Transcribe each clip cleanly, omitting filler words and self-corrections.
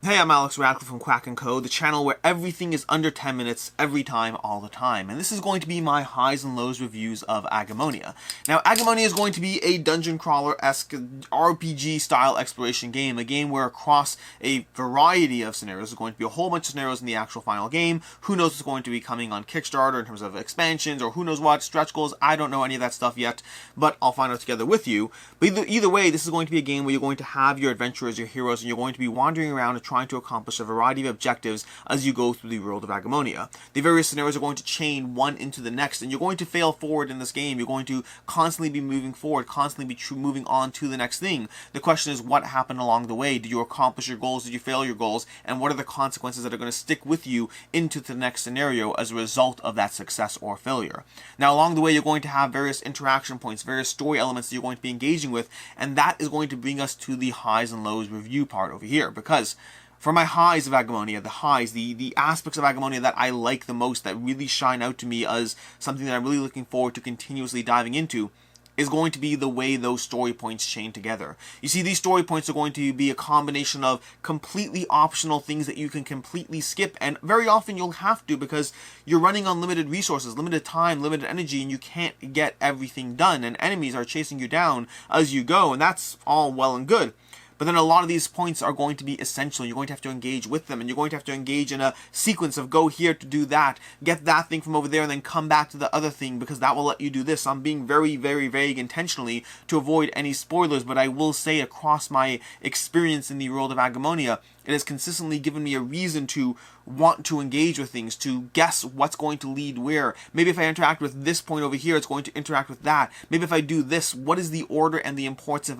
Hey, I'm Alex Radcliffe from Quack&Co, the channel where everything is under 10 minutes, every time, all the time. And this is going to be my highs and lows reviews of Agemonia. Now, Agemonia is going to be a dungeon crawler-esque RPG-style exploration game, a game where across a variety of scenarios, there's going to be a whole bunch of scenarios in the actual final game. Who knows what's going to be coming on Kickstarter in terms of expansions, or who knows what, stretch goals. I don't know any of that stuff yet, but I'll find out together with you. But either way, this is going to be a game where you're going to have your adventurers, your heroes, and you're going to be wandering around and trying to accomplish a variety of objectives as you go through the world of Agemonia. The various scenarios are going to chain one into the next, and you're going to fail forward in this game. You're going to constantly be moving forward, constantly be moving on to the next thing. The question is, what happened along the way? Did you accomplish your goals? Did you fail your goals? And what are the consequences that are going to stick with you into the next scenario as a result of that success or failure? Now, along the way, you're going to have various interaction points, various story elements that you're going to be engaging with, and that is going to bring us to the highs and lows review part over here, because for my highs of Agemonia, the aspects of Agemonia that I like the most, that really shine out to me as something that I'm really looking forward to continuously diving into, is going to be the way those story points chain together. You see, these story points are going to be a combination of completely optional things that you can completely skip, and very often you'll have to because you're running on limited resources, limited time, limited energy, and you can't get everything done, and enemies are chasing you down as you go, and that's all well and good. But then a lot of these points are going to be essential. You're going to have to engage with them, and you're going to have to engage in a sequence of go here to do that, get that thing from over there, and then come back to the other thing because that will let you do this. I'm being very, very vague intentionally to avoid any spoilers, but I will say across my experience in the world of Agemonia, it has consistently given me a reason to want to engage with things, to guess what's going to lead where. Maybe if I interact with this point over here, it's going to interact with that. Maybe if I do this, what is the order and the importance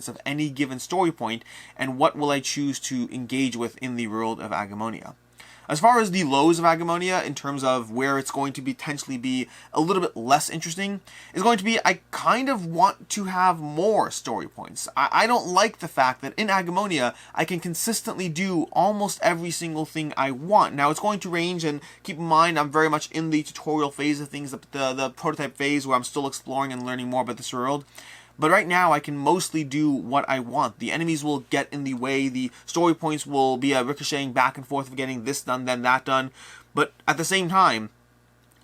of any given story point, and what will I choose to engage with in the world of Agemonia? As far as the lows of Agemonia, in terms of where it's going to potentially be a little bit less interesting, is going to be I kind of want to have more story points. I don't like the fact that in Agemonia, I can consistently do almost every single thing I want. Now, it's going to range, and keep in mind, I'm very much in the tutorial phase of things, the prototype phase, where I'm still exploring and learning more about this world. But right now, I can mostly do what I want. The enemies will get in the way. The story points will be ricocheting back and forth of getting this done, then that done. But at the same time,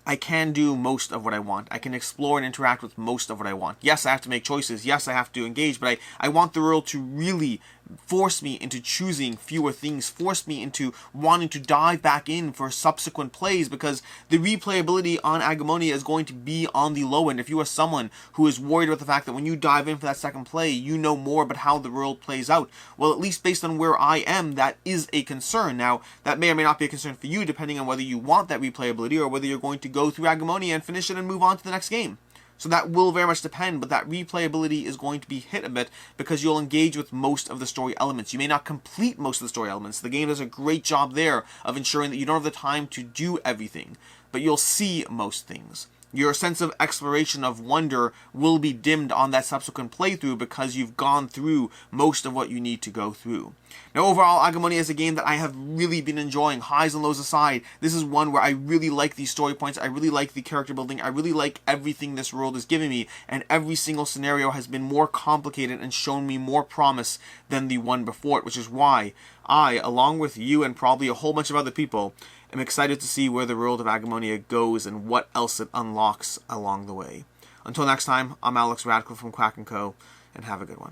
I can do most of what I want. I can explore and interact with most of what I want. Yes, I have to make choices. Yes, I have to engage. But I want the world to really force me into choosing fewer things, force me into wanting to dive back in for subsequent plays, because the replayability on Agemonia is going to be on the low end. If you are someone who is worried about the fact that when you dive in for that second play, you know more about how the world plays out, well, at least based on where I am, that is a concern. Now, that may or may not be a concern for you, depending on whether you want that replayability or whether you're going to go through Agemonia and finish it and move on to the next game. So that will very much depend, but that replayability is going to be hit a bit because you'll engage with most of the story elements. You may not complete most of the story elements. The game does a great job there of ensuring that you don't have the time to do everything, but you'll see most things. Your sense of exploration, of wonder, will be dimmed on that subsequent playthrough because you've gone through most of what you need to go through. Now, overall, Agemonia is a game that I have really been enjoying. Highs and lows aside, this is one where I really like these story points, I really like the character building, I really like everything this world is giving me, and every single scenario has been more complicated and shown me more promise than the one before it, which is why I, along with you and probably a whole bunch of other people, am excited to see where the world of Agemonia goes and what else it unlocks along the way. Until next time, I'm Alex Radcliffe from Quack&Co, and have a good one.